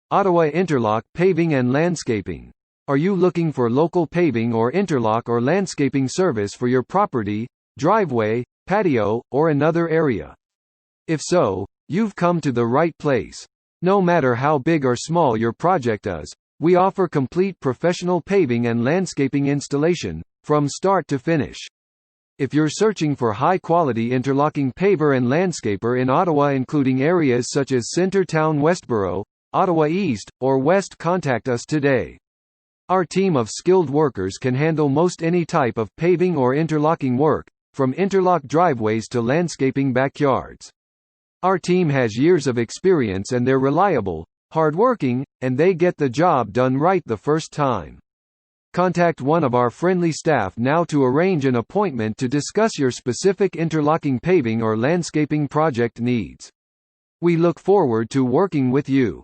Ottawa Interlock Paving and Landscaping. Are you looking for local paving or interlock or landscaping service for your property, driveway, patio, or another area? If so, you've come to the right place. No matter how big or small your project is, we offer complete professional paving and landscaping installation, from start to finish. If you're searching for high-quality interlocking paver and landscaper in Ottawa including areas such as Centretown Westboro, Ottawa East, or West, contact us today. Our team of skilled workers can handle most any type of paving or interlocking work, from interlock driveways to landscaping backyards. Our team has years of experience and they're reliable, hardworking, and they get the job done right the first time. Contact one of our friendly staff now to arrange an appointment to discuss your specific interlocking paving or landscaping project needs. We look forward to working with you.